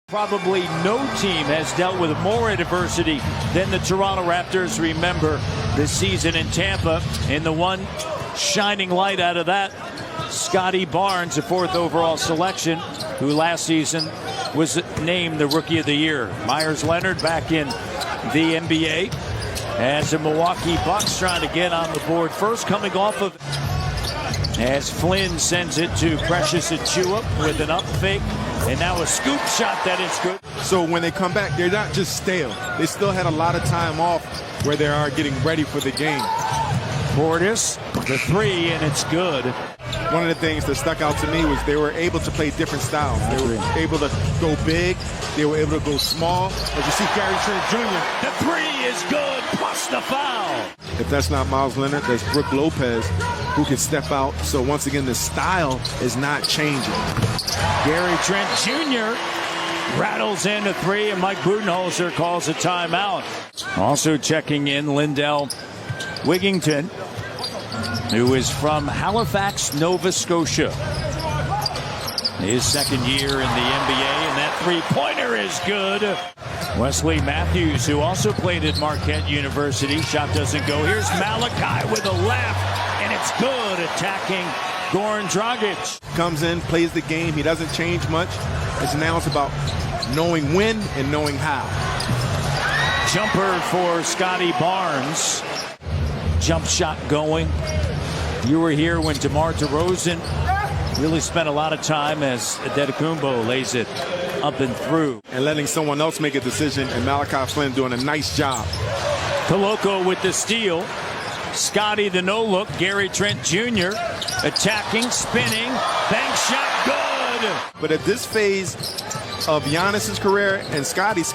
Probably no team has dealt with more adversity than the Toronto Raptors. Remember this season in Tampa, and the one shining light out of that, Scotty Barnes, a 4th overall selection, who last season was named the Rookie of the Year. Myers Leonard back in the NBA as the Milwaukee Bucks trying to get on the board first, coming off of as Flynn sends it to Precious Achiuwa with an up fake, and now a scoop shot that is good. So when they come back, they're not just stale. They still had a lot of time off where they are getting ready for the game. Portis, the 3, and it's good. One of the things that stuck out to me was they were able to play different styles. They were able to go big. They were able to go small. As you see Gary Trent Jr. The 3 is good, plus the foul. If that's not Miles Leonard, that's Brook Lopez, who can step out. So once again, the style is not changing. Gary Trent Jr. rattles in a 3, and Mike Budenholzer calls a timeout. Also checking in, Lindell Wigington, who is from Halifax, Nova Scotia. His 2nd year in the NBA, and that 3-pointer is good. Wesley Matthews, who also played at Marquette University. Shot doesn't go. Here's Malachi with a left, and it's good, attacking Goran Dragic. Comes in, plays the game. He doesn't change much. Now it's about knowing when and knowing how. Jumper for Scotty Barnes. Jump shot going. You were here when DeMar DeRozan really spent a lot of time as Adetokounmpo lays it up and through. And letting someone else make a decision, and Malachi Flynn doing a nice job. Koloko with the steal. Scotty the no-look. Gary Trent Jr. attacking, spinning, bank shot, good. But at this phase of Giannis's career and Scotty's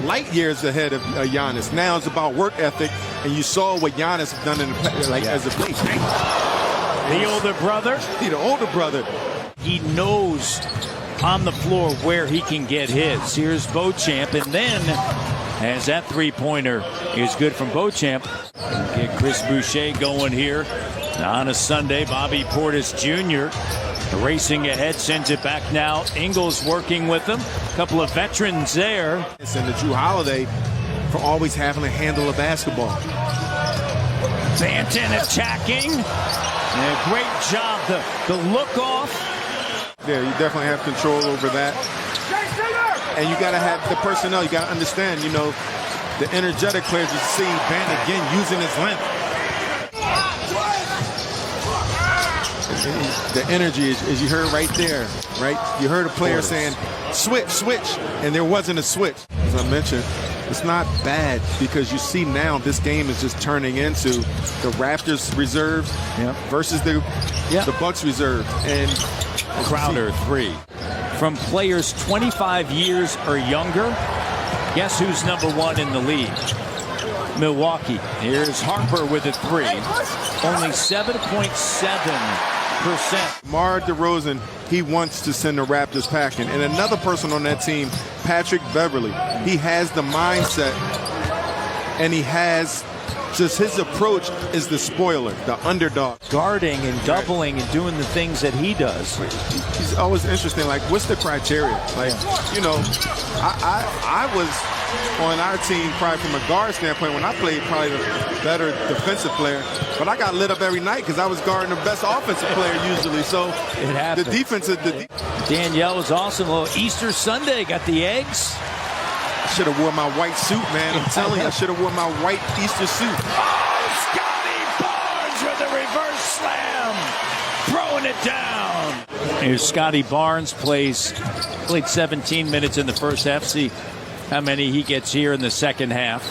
light years ahead of Giannis. Now it's about work ethic, and you saw what Giannis has done in the as a player. The older brother. The older brother. He knows on the floor where he can get his. Here's Beauchamp, and then as that 3-pointer is good from Beauchamp, get Chris Boucher going here on a Sunday. Bobby Portis Jr. racing ahead, sends it back now. Ingles working with them. A couple of veterans there. And the Drew Holiday for always having to handle a basketball. Banton attacking. And a great job. The look off. Yeah, you definitely have control over that. And you got to have the personnel. You got to understand, you know, the energetic players. You see Bant again using his length. The energy, as you heard right there, right? You heard a player saying, switch, switch, and there wasn't a switch. As I mentioned, it's not bad because you see now this game is just turning into the Raptors reserve versus the Bucks reserve. And Crowder 3. From players 25 years or younger, guess who's #1 in the league? Milwaukee. Here's Harper with a 3. Only 7.7%. DeMar DeRozan, he wants to send the Raptors packing. And another person on that team, Patrick Beverley, he has the mindset, and he has just his approach is the spoiler, the underdog. Guarding and doubling and doing the things that he does. He's always interesting, like, what's the criteria? Like, you know, I was on our team probably from a guard standpoint when I played probably the better defensive player, but I got lit up every night because I was guarding the best offensive player usually. So it happened. The defense is Danielle was awesome. A little Easter Sunday, got the eggs. Should have wore my white suit, man. I'm telling you, I should have wore my white Easter suit. Oh, Scotty Barnes with a reverse slam, throwing it down. Here's Scotty Barnes, played 17 minutes in the first half. See how many he gets here in the second half.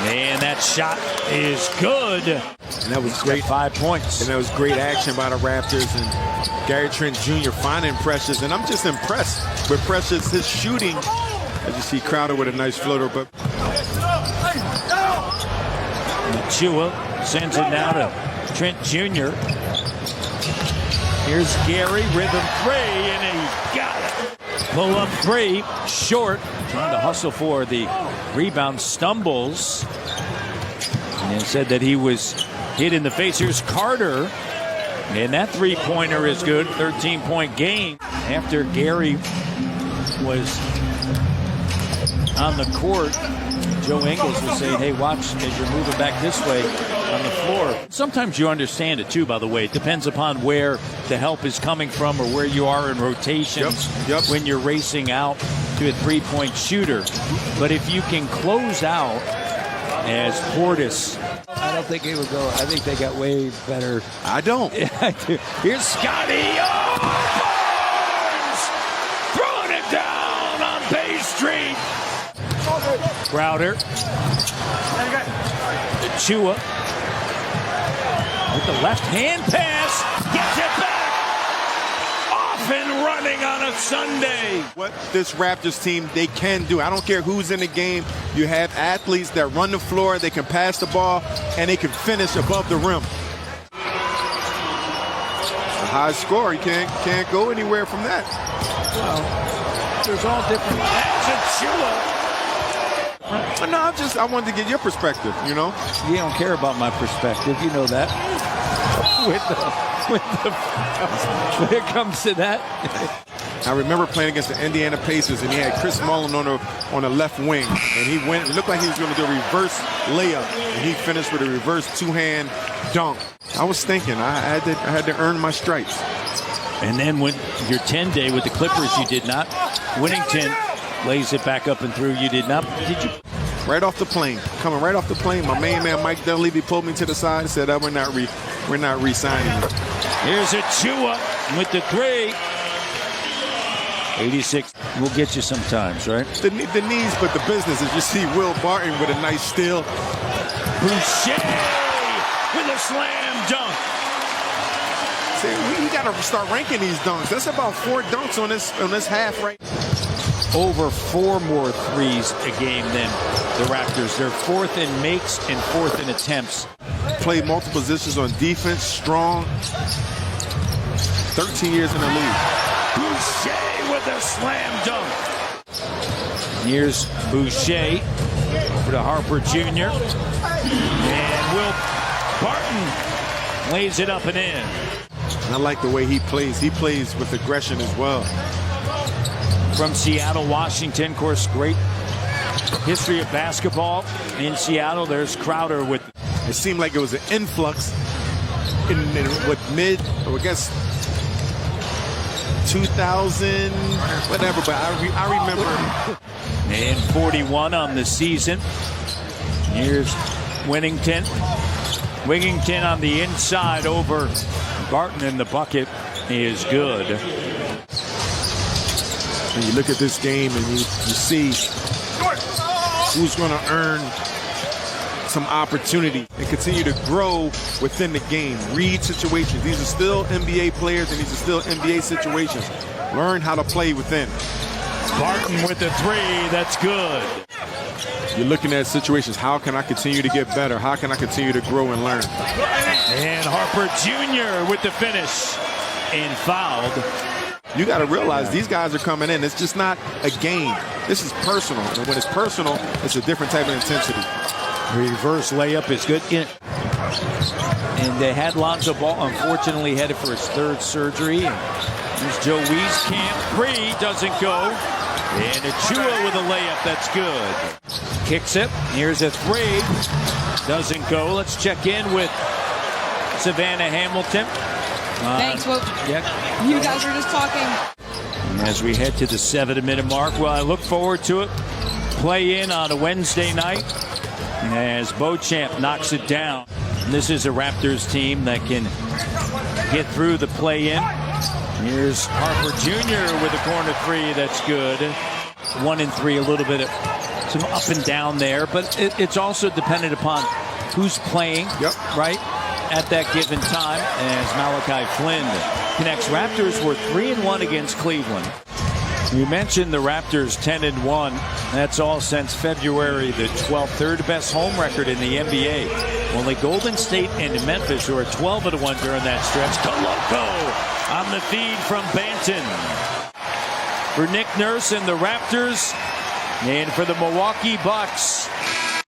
And that shot is good. And that was great. 5 points. And that was great action by the Raptors. And Gary Trent Jr. finding Precious. And I'm just impressed with Precious, his shooting. As you see Crowder with a nice floater. But Achiuwa sends it now to Trent Jr. Here's Gary, rhythm 3, and he got it. Pull up 3, short. Trying to hustle for the rebound, stumbles. And said that he was hit in the face. Here's Carter. And that 3-pointer is good. 13-point game after Gary was on the court, Joe Ingles was saying, hey, watch as you're moving back this way on the floor. Sometimes you understand it, too, by the way. It depends upon where the help is coming from or where you are in rotations when you're racing out to a three-point shooter. But if you can close out as Portis. I don't think it would go. I think they got way better. I don't. Here's Scotty. Oh, throwing it down on Bay Street. Crowder. Chua with the left hand pass. Gets it back. Off and running on a Sunday. What this Raptors team, they can do. I don't care who's in the game. You have athletes that run the floor, they can pass the ball, and they can finish above the rim. A high score, you can't go anywhere from that. Well, there's all different. That's a Chua. No, I wanted to get your perspective, you know? You don't care about my perspective, you know that. When it comes to that. I remember playing against the Indiana Pacers, and he had Chris Mullin on the left wing, and he went. It looked like he was going to do a reverse layup, and he finished with a reverse two-hand dunk. I was thinking I had to earn my stripes. And then when your 10-day with the Clippers, you did not. Whittington lays it back up and through. You did not. Did you? Right off the plane, coming right off the plane. My main man Mike Dunleavy pulled me to the side and said, "We're not re-signing you." Here's a Chua with the three. 86 will get you sometimes, right? The knees, but the business. As you see, Will Barton with a nice steal. Boucher with a slam dunk. See, we got to start ranking these dunks. That's about 4 dunks on this half, right? Over 4 more threes a game than the Raptors. They're 4th in makes and 4th in attempts. Played multiple positions on defense, strong. 13 years in the league. Boucher with a slam dunk. Here's Boucher over to Harper Jr. And Will Barton lays it up and in. And I like the way he plays. He plays with aggression as well. From Seattle, Washington, of course, great history of basketball in Seattle. There's Crowder with. It seemed like it was an influx in what I guess 2000, whatever. But I remember. And 41 on the season. Here's Whittington. Whittington on the inside over Barton, and the bucket is good. And you look at this game and you see who's going to earn some opportunity and continue to grow within the game. Read situations. These are still NBA players, and these are still NBA situations. Learn how to play within. Barton with the three. That's good. You're looking at situations. How can I continue to get better? How can I continue to grow and learn? And Harper Jr. with the finish and fouled. You got to realize these guys are coming in. It's just not a game. This is personal. And when it's personal, it's a different type of intensity. Reverse layup is good. And they had Lonzo Ball, unfortunately, headed for his 3rd surgery. Here's Joe Wieskamp. 3 doesn't go. And Achua with a layup. That's good. Kicks it. Here's a 3. Doesn't go. Let's check in with Savannah Hamilton. Thanks, Whoop. Yeah. You guys were just talking. As we head to the 7-minute mark, well, I look forward to it. Play in on a Wednesday night as Beauchamp knocks it down. And this is a Raptors team that can get through the play-in. Here's Harper Jr. with a corner 3. That's good. 1 and 3, a little bit of some up and down there, but it's also dependent upon who's playing, right, at that given time. As Malachi Flynn connects. Raptors were 3-1 against Cleveland. You mentioned the Raptors 10-1. That's all since February the 12th. 3rd best home record in the NBA. Only Golden State and Memphis who are 12-1 during that stretch. Koloko on the feed from Banton. For Nick Nurse and the Raptors, and for the Milwaukee Bucks,